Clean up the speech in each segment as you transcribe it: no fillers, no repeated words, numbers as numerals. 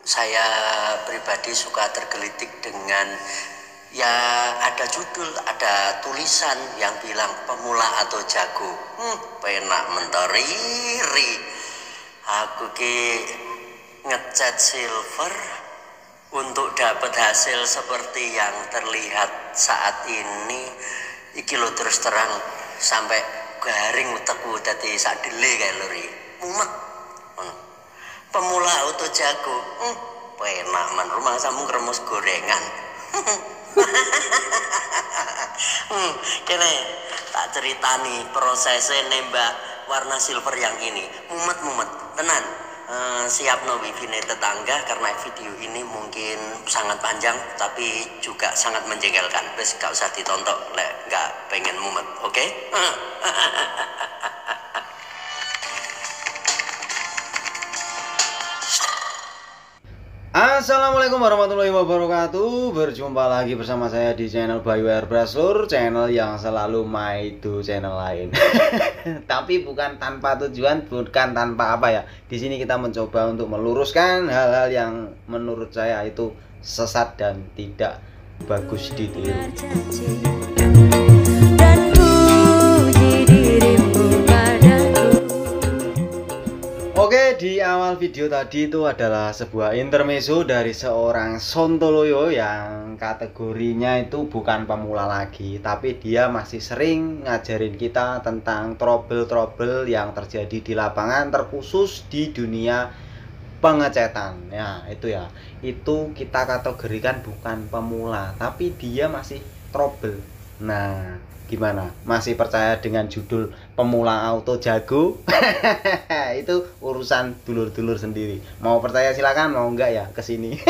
saya pribadi suka tergelitik dengan ya ada judul, ada tulisan yang bilang pemula atau jago. Penak mentoriri. Aku ki ngecat silver untuk dapat hasil seperti yang terlihat saat ini. Iki lo terus terang sampai garing utekku dadi sadele kae lho ri. Mumet. Pemula auto jago. Penak man rumah samu kremes gorengan. Kene tak ceritani prosesnya nembak warna silver yang ini. Mumet tenan. Siap no wifi tetangga karena video ini mungkin sangat panjang tapi juga sangat menjengkelkan. Wes gak usah ditonton lek gak pengen mumet, oke? Assalamualaikum warahmatullahi wabarakatuh. Berjumpa lagi bersama saya di channel Bayu Airbrush Lur, channel yang selalu maido channel lain. Tapi bukan tanpa tujuan, bukan tanpa apa ya. Di sini kita mencoba untuk meluruskan hal-hal yang menurut saya itu sesat dan tidak bagus ditiru. Oke, di awal video tadi itu adalah sebuah intermezzo dari seorang Sontoloyo yang kategorinya itu bukan pemula lagi, tapi dia masih sering ngajarin kita tentang trouble-trouble yang terjadi di lapangan, terkhusus di dunia pengecetan. Ya, itu ya. Itu kita kategorikan bukan pemula, tapi dia masih trouble. Nah, gimana? Masih percaya dengan judul pemula auto jago? Itu urusan dulur-dulur sendiri. Mau percaya silakan, mau enggak ya kesini.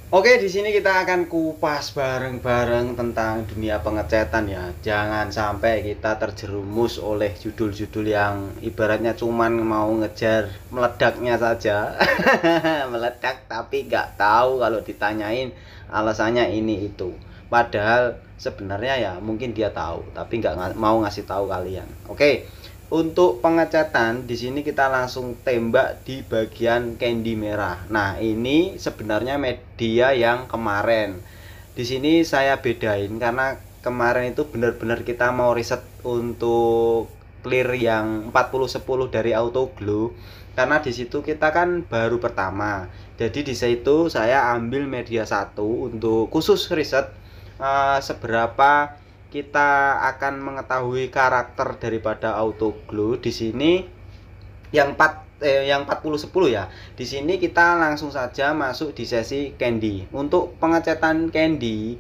Oke, di sini kita akan kupas bareng-bareng tentang dunia pengecetan ya. Jangan sampai kita terjerumus oleh judul-judul yang ibaratnya cuman mau ngejar meledaknya saja. Meledak tapi nggak tahu kalau ditanyain alasannya ini itu. Padahal sebenarnya ya mungkin dia tahu tapi nggak mau ngasih tahu kalian. Oke, untuk pengecatan di sini kita langsung tembak di bagian candy merah. Nah, ini sebenarnya media yang kemarin. Di sini saya bedain karena kemarin itu benar-benar kita mau riset untuk clear yang 4010 dari Auto Glow. Karena di situ kita kan baru pertama. Jadi di situ saya ambil media 1 untuk khusus riset seberapa kita akan mengetahui karakter daripada Auto Glow. Di sini yang 4010 ya. Di sini kita langsung saja masuk di sesi candy. Untuk pengecetan candy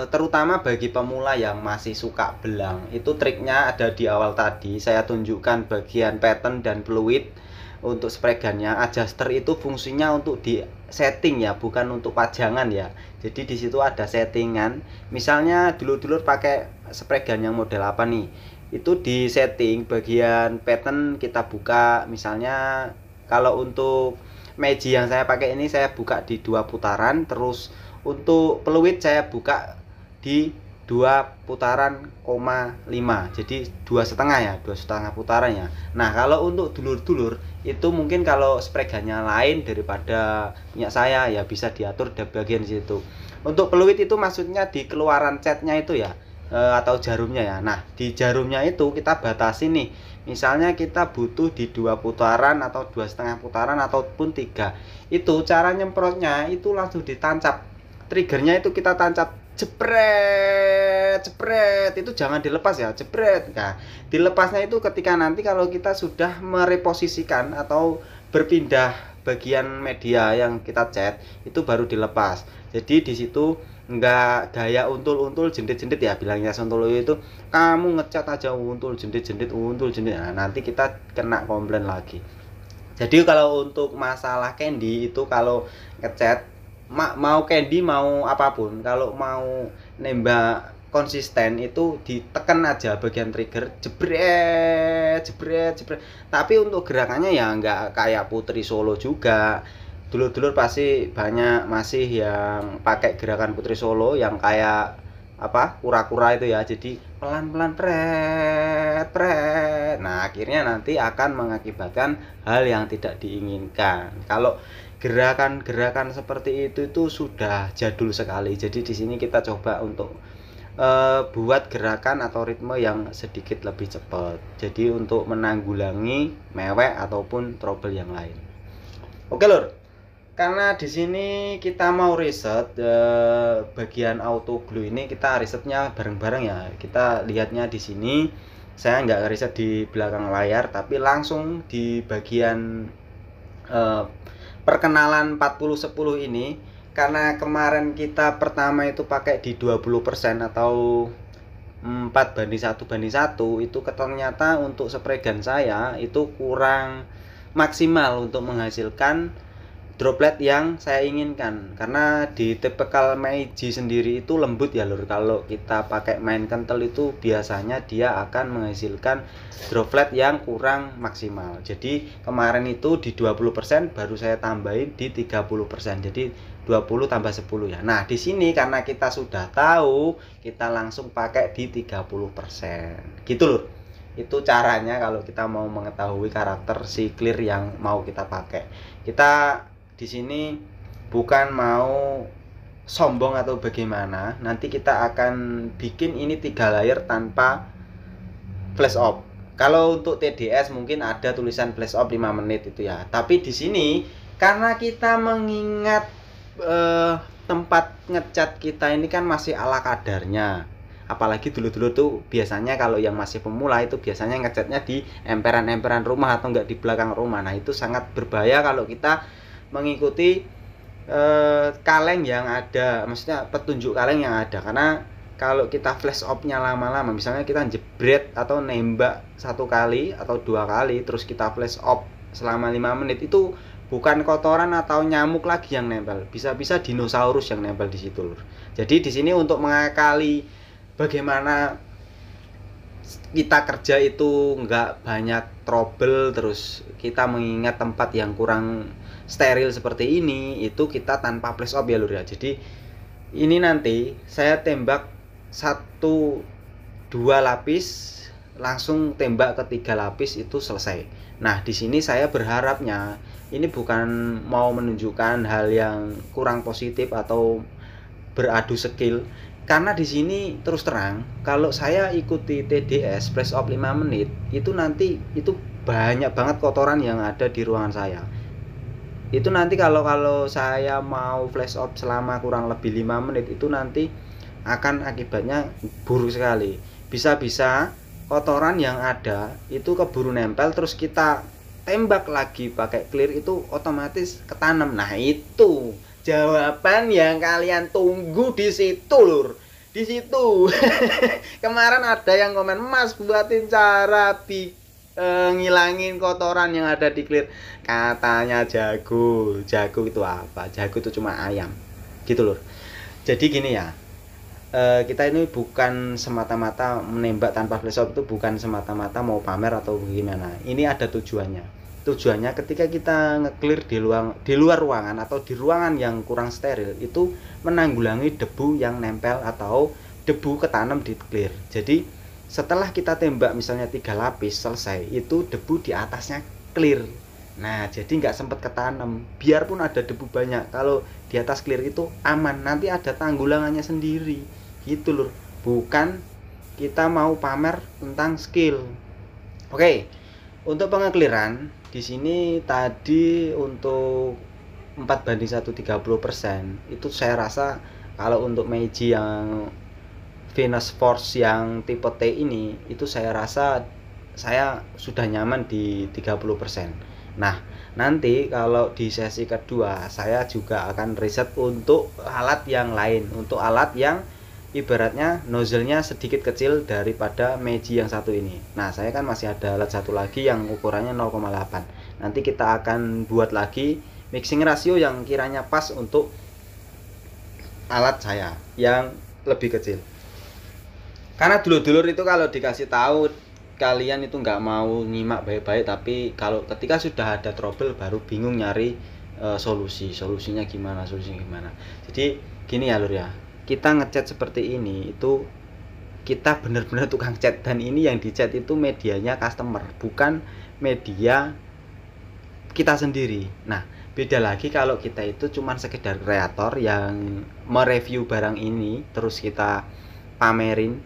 terutama bagi pemula yang masih suka belang, itu triknya ada di awal tadi. Saya tunjukkan bagian pattern dan fluid. Untuk spray gunnya, adjuster itu fungsinya untuk di setting ya, bukan untuk pajangan ya. Jadi di situ ada settingan. Misalnya dulur-dulur pakai spray gun yang model apa nih? Itu di setting bagian pattern kita buka. Misalnya kalau untuk magic yang saya pakai ini saya buka di 2 putaran, terus untuk peluit saya buka di 2 putaran, 5, jadi 2,5 ya, 2,5 putaran ya. Nah, kalau untuk dulur-dulur itu mungkin kalau spray gunnya lain daripada punya saya ya bisa diatur di bagian situ. Untuk peluit itu maksudnya di keluaran catnya itu ya, atau jarumnya ya. Nah, di jarumnya itu kita batasi nih. Misalnya kita butuh di 2 putaran atau 2,5 putaran ataupun 3. Itu cara nyemprotnya itu langsung ditancap. Triggernya itu kita tancap, jepret itu jangan dilepas ya, jepret. Nah, dilepasnya itu ketika nanti kalau kita sudah mereposisikan atau berpindah bagian media yang kita cat, itu baru dilepas. Jadi di situ enggak gaya untul-untul jendit-jendit ya, bilangnya Sontoloyo itu kamu ngecat aja untul jendit-jendit. Nah, nanti kita kena komplain lagi. Jadi kalau untuk masalah candy itu kalau ngecat mau candy mau apapun, kalau mau nembak konsisten itu ditekan aja bagian trigger, jebret. Tapi untuk gerakannya ya nggak kayak Putri Solo juga. Dulur-dulur pasti banyak masih yang pakai gerakan Putri Solo yang kayak apa, kura-kura itu ya. Jadi pelan-pelan pret. Nah, akhirnya nanti akan mengakibatkan hal yang tidak diinginkan. Kalau gerakan-gerakan seperti itu sudah jadul sekali. Jadi di sini kita coba untuk buat gerakan atau ritme yang sedikit lebih cepat. Jadi untuk menanggulangi mewek ataupun trouble yang lain. Oke, Lur. Karena di sini kita mau riset bagian auto glue ini, kita risetnya bareng-bareng ya. Kita lihatnya di sini. Saya nggak riset di belakang layar, tapi langsung di bagian perkenalan 40-10 ini. Karena kemarin kita pertama itu pakai di 20% atau 4:1 itu ternyata untuk spray gun saya itu kurang maksimal untuk menghasilkan droplet yang saya inginkan. Karena di tipikal Meiji sendiri itu lembut ya Lur. Kalau kita pakai main kental itu biasanya dia akan menghasilkan droplet yang kurang maksimal. Jadi kemarin itu di 20%, baru saya tambahin di 30%. Jadi 20 tambah 10 ya. Nah, di sini karena kita sudah tahu, kita langsung pakai di 30%. Gitu Lur. Itu caranya kalau kita mau mengetahui karakter si clear yang mau kita pakai. Kita di sini bukan mau sombong atau bagaimana. Nanti kita akan bikin ini 3 layer tanpa flash off. Kalau untuk TDS mungkin ada tulisan flash off 5 menit itu ya. Tapi di sini karena kita mengingat tempat ngecat kita ini kan masih ala kadarnya. Apalagi dulu-dulu tuh biasanya kalau yang masih pemula itu biasanya ngecatnya di emperan-emperan rumah atau enggak di belakang rumah. Nah, itu sangat berbahaya kalau kita mengikuti kaleng yang ada, maksudnya petunjuk kaleng yang ada. Karena kalau kita flash off-nya lama-lama, misalnya kita jebret atau nembak 1 kali atau 2 kali terus kita flash off selama 5 menit, itu bukan kotoran atau nyamuk lagi yang nempel, bisa-bisa dinosaurus yang nempel di situ Lur. Jadi di sini untuk mengakali bagaimana kita kerja itu nggak banyak trouble, terus kita mengingat tempat yang kurang steril seperti ini, itu kita tanpa flash off ya Lur ya. Jadi ini nanti saya tembak 1-2 lapis, langsung tembak ke 3 lapis itu selesai. Nah, di sini saya berharapnya ini bukan mau menunjukkan hal yang kurang positif atau beradu skill. Karena di sini terus terang, kalau saya ikuti TDS flash off 5 menit, itu nanti itu banyak banget kotoran yang ada di ruangan saya. Itu nanti kalau saya mau flash off selama kurang lebih 5 menit, itu nanti akan akibatnya buruk sekali. Bisa-bisa kotoran yang ada itu keburu nempel, terus kita tembak lagi pakai clear, itu otomatis ketanam. Nah, itu jawaban yang kalian tunggu di situ Lur. Di situ. Kemarin ada yang komen, "Mas, buatin cara ngilangin kotoran yang ada di clear." Katanya jago. Jago itu apa? Jago itu cuma ayam. Gitu Lur. Jadi gini ya. Kita ini bukan semata-mata menembak tanpa flash off, itu bukan semata-mata mau pamer atau gimana. Ini ada tujuannya. Tujuannya ketika kita nge-clear di luar ruangan atau di ruangan yang kurang steril, itu menanggulangi debu yang nempel atau debu ketanam di clear. Jadi setelah kita tembak misalnya 3 lapis selesai, itu debu di atasnya clear. Nah, jadi nggak sempat ketanam. Biarpun ada debu banyak, kalau di atas clear itu aman. Nanti ada tanggulangannya sendiri. Gitu Lur. Bukan kita mau pamer tentang skill. Oke. Untuk pengekliran di sini tadi untuk 4:1 30%, itu saya rasa kalau untuk Meiji yang Venus Force yang tipe T ini, itu saya rasa saya sudah nyaman di 30%. Nah, nanti kalau di sesi kedua saya juga akan riset untuk alat yang lain, untuk alat yang ibaratnya nozzle-nya sedikit kecil daripada Meiji yang satu ini. Nah, saya kan masih ada alat satu lagi yang ukurannya 0,8. Nanti kita akan buat lagi mixing rasio yang kiranya pas untuk alat saya yang lebih kecil. Karena dulur-dulur itu kalau dikasih tahu kalian itu nggak mau nyimak baik-baik, tapi kalau ketika sudah ada trouble baru bingung nyari solusinya gimana. Jadi gini ya Lur ya. Kita ngecat seperti ini itu kita benar-benar tukang chat, dan ini yang di chat itu medianya customer, bukan media kita sendiri. Nah, beda lagi kalau kita itu cuman sekedar kreator yang mereview barang ini terus kita pamerin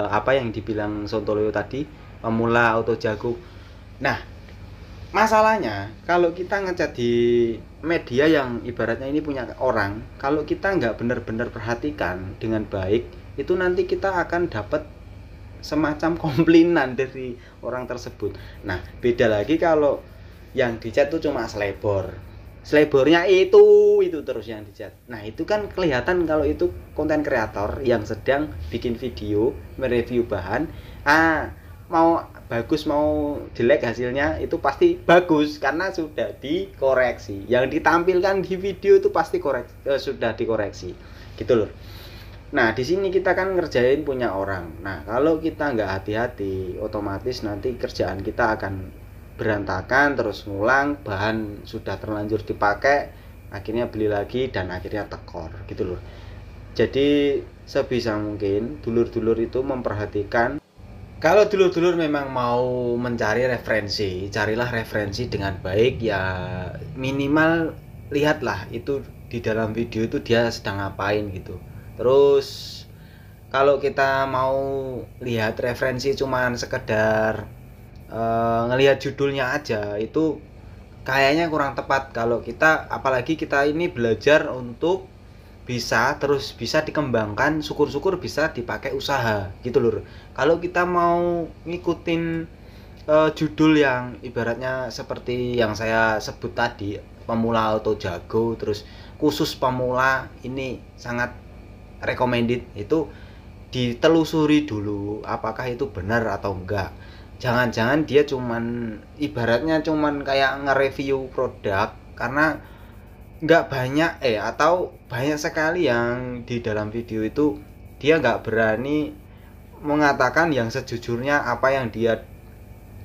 apa yang dibilang Sontoloyo tadi, pemula auto jago. Nah, masalahnya kalau kita ngecat di media yang ibaratnya ini punya orang, kalau kita nggak benar-benar perhatikan dengan baik, itu nanti kita akan dapat semacam komplainan dari orang tersebut. Nah, beda lagi kalau yang dicat tuh cuma selebornya itu terus yang dicat. Nah, itu kan kelihatan kalau itu konten kreator yang sedang bikin video mereview bahan. Mau bagus mau jelek hasilnya itu pasti bagus karena sudah dikoreksi. Yang ditampilkan di video itu pasti sudah dikoreksi, gitu loh. Nah, di sini kita kan ngerjain punya orang. Nah, kalau kita nggak hati-hati, otomatis nanti kerjaan kita akan berantakan, terus ngulang, bahan sudah terlanjur dipakai, akhirnya beli lagi dan akhirnya tekor, gitu loh. Jadi sebisa mungkin dulur-dulur itu memperhatikan. Kalau dulur-dulur memang mau mencari referensi, carilah referensi dengan baik ya, minimal lihatlah itu di dalam video itu dia sedang ngapain gitu. Terus kalau kita mau lihat referensi cuman sekedar ngelihat judulnya aja, itu kayaknya kurang tepat. Kalau kita, apalagi kita ini belajar untuk bisa dikembangkan, syukur-syukur bisa dipakai usaha, gitu loh. Kalau kita mau ngikutin judul yang ibaratnya seperti yang saya sebut tadi, pemula auto jago, terus khusus pemula, ini sangat recommended, itu ditelusuri dulu apakah itu benar atau enggak. Jangan-jangan dia ibaratnya cuman kayak nge-review produk, karena nggak banyak atau banyak sekali yang di dalam video itu dia nggak berani mengatakan yang sejujurnya apa yang dia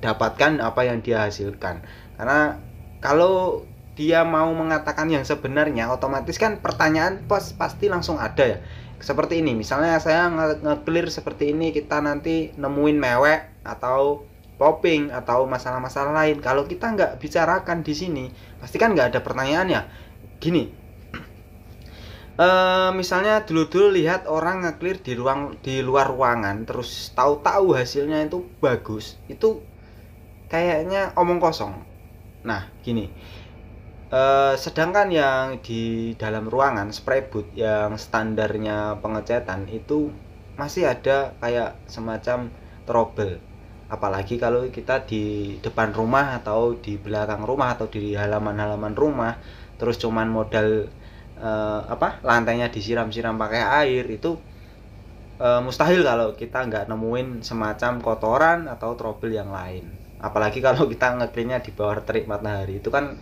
dapatkan, apa yang dia hasilkan. Karena kalau dia mau mengatakan yang sebenarnya, otomatis kan pertanyaan pasti langsung ada ya. Seperti ini, misalnya saya nge-clear seperti ini, kita nanti nemuin mewek atau popping atau masalah-masalah lain. Kalau kita nggak bicarakan di sini, pasti kan nggak ada pertanyaannya. Gini, misalnya dulu lihat orang nge-clear di luar ruangan, terus tahu-tahu hasilnya itu bagus, itu kayaknya omong kosong. Nah, gini. Sedangkan yang di dalam ruangan spray booth yang standarnya pengecatan itu masih ada kayak semacam trouble, apalagi kalau kita di depan rumah atau di belakang rumah atau di halaman-halaman rumah, terus cuman modal lantainya disiram-siram pakai air, itu mustahil kalau kita nggak nemuin semacam kotoran atau trouble yang lain. Apalagi kalau kita nge-cleannya di bawah terik matahari, itu kan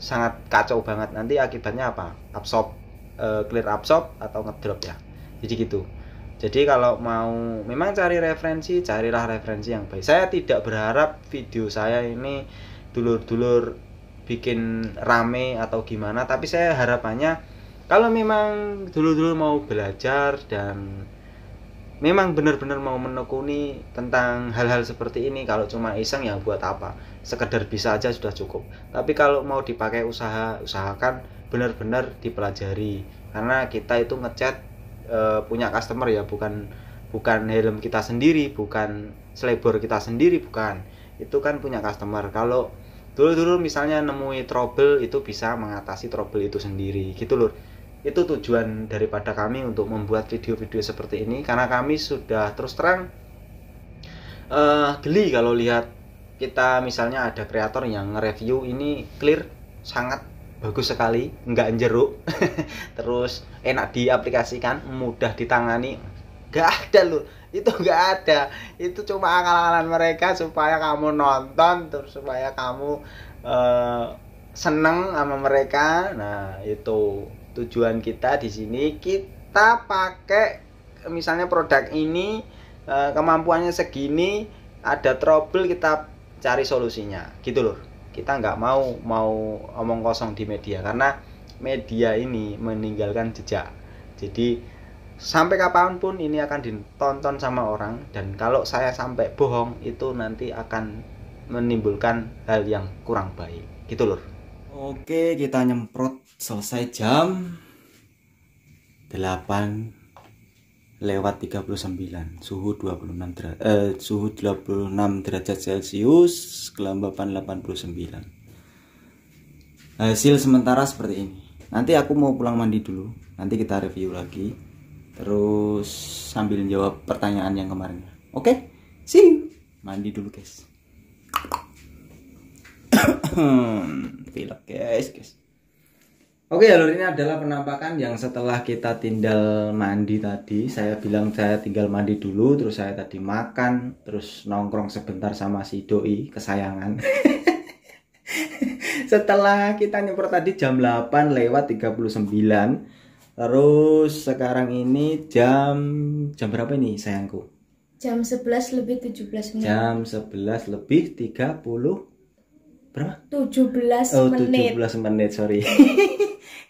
sangat kacau banget. Nanti akibatnya apa? Clear absorb atau ngedrop ya. Jadi gitu. Jadi kalau mau memang cari referensi, carilah referensi yang baik. Saya tidak berharap video saya ini dulur-dulur bikin rame atau gimana, tapi saya harapannya kalau memang dulur-dulur mau belajar dan memang benar-benar mau menekuni tentang hal-hal seperti ini, kalau cuma iseng ya buat apa, sekedar bisa aja sudah cukup. Tapi kalau mau dipakai usahakan benar-benar dipelajari, karena kita itu ngecat punya customer ya, bukan helm kita sendiri, bukan selebor kita sendiri, bukan, itu kan punya customer. Kalau dulu misalnya nemui trouble, itu bisa mengatasi trouble itu sendiri, gitu loh. Itu tujuan daripada kami untuk membuat video-video seperti ini, karena kami sudah terus terang geli kalau lihat kita misalnya ada kreator yang nge-review ini clear, sangat bagus sekali, nggak jeruk terus enak diaplikasikan, mudah ditangani. Nggak ada loh, itu nggak ada. Itu cuma akal-akalan mereka supaya kamu nonton, terus supaya kamu seneng sama mereka. Nah, itu tujuan kita di sini. Kita pakai misalnya produk ini kemampuannya segini, ada trouble, kita cari solusinya, gitu loh. Kita nggak mau omong kosong di media, karena media ini meninggalkan jejak. Jadi sampai kapanpun ini akan ditonton sama orang, dan kalau saya sampai bohong itu nanti akan menimbulkan hal yang kurang baik gitu lur. Oke, kita nyemprot selesai jam 8:39, suhu 26 derajat Celcius, kelembapan 89. Hasil sementara seperti ini. Nanti aku mau pulang mandi dulu, nanti kita review lagi, terus sambil jawab pertanyaan yang kemarin. Oke, see you. Mandi dulu guys. Pilek guys. Oke ya lur, ini adalah penampakan yang setelah kita tinggal mandi tadi. Saya bilang saya tinggal mandi dulu, terus saya tadi makan, terus nongkrong sebentar sama si doi kesayangan. Setelah kita nyemprot tadi jam 8:39, terus sekarang ini jam berapa ini sayangku? Jam 11:17 menit. Jam 11:30 berapa? 17 menit. 17 menit, sorry.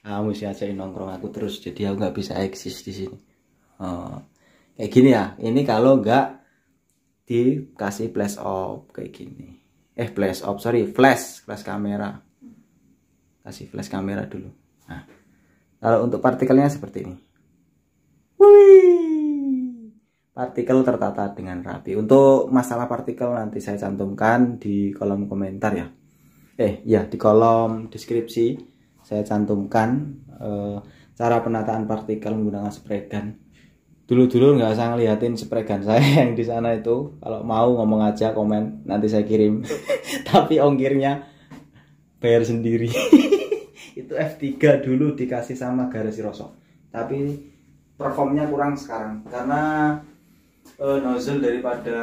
Kamu sih aja nongkrong aku terus, jadi aku nggak bisa eksis di sini. Kayak gini ya. Ini kalau nggak dikasih flash off kayak gini. Flash kamera. Kasih flash kamera dulu. Nah, kalau untuk partikelnya seperti ini. Wih, partikel tertata dengan rapi. Untuk masalah partikel nanti saya cantumkan di kolom komentar ya. Di kolom deskripsi saya cantumkan cara penataan partikel menggunakan spray gun. Dulu nggak usah ngeliatin spray gun saya yang di sana itu. Kalau mau ngomong aja, komen, nanti saya kirim. Tapi ongkirnya bayar sendiri. Itu F3 dulu dikasih sama Garasi Rosok. Tapi performnya kurang sekarang karena nozzle daripada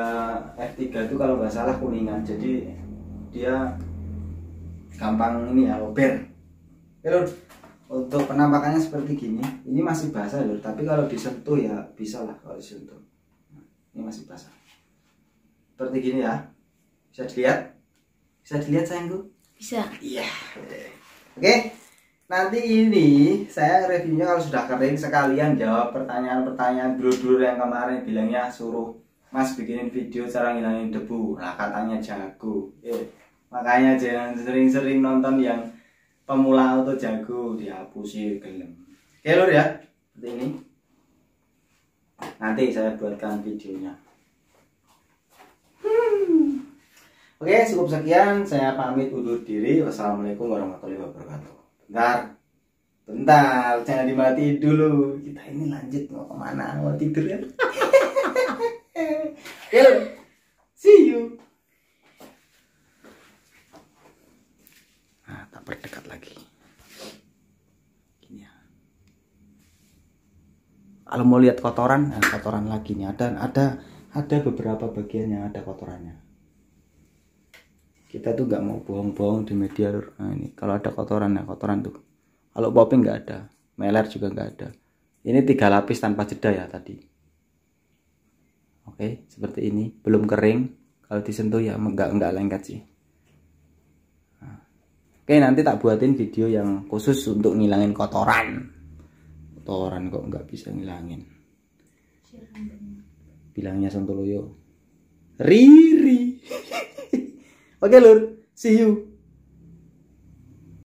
F3 itu kalau nggak salah kuningan, jadi dia gampang ini ya, lober. Lur, untuk penampakannya seperti gini. Ini masih basah lur, tapi kalau disentuh ya bisa lah kalau disentuh. Ini masih basah. Seperti gini ya. Bisa dilihat? Bisa dilihat sayangku? Bisa. Iya. Oke. Nanti ini saya reviewnya kalau sudah kering, sekalian jawab pertanyaan-pertanyaan dulur-dulur yang kemarin bilangnya suruh Mas bikinin video cara ngilangin debu. Nah, katanya jago. Makanya jangan sering-sering nonton yang pemula auto jago, dihapusi gelem. Oke lur ya, seperti ini. Nanti saya buatkan videonya. Oke, cukup sekian. Saya pamit undur diri. Wassalamualaikum warahmatullahi wabarakatuh. Bentar, jangan dimatiin dulu. Kita ini lanjut mau kemana? Mau tidur ya? Oke lur, see you. Nah, tak berdekat lagi. Gini ya. Kalau mau lihat kotoran, kotoran lagi nih. Ada beberapa bagian yang ada kotorannya. Kita tuh nggak mau bohong-bohong di media lur. Nah, ini kalau ada kotoran ya, kotoran tuh. Kalau popping nggak ada, meler juga nggak ada. Ini 3 lapis tanpa jeda ya tadi. Oke, seperti ini. Belum kering. Kalau disentuh ya nggak lengket sih. Oke, nanti tak buatin video yang khusus untuk ngilangin kotoran. Kotoran kok nggak bisa ngilangin. Bilangnya Sontoloyo. Riri. Oke lur, see you.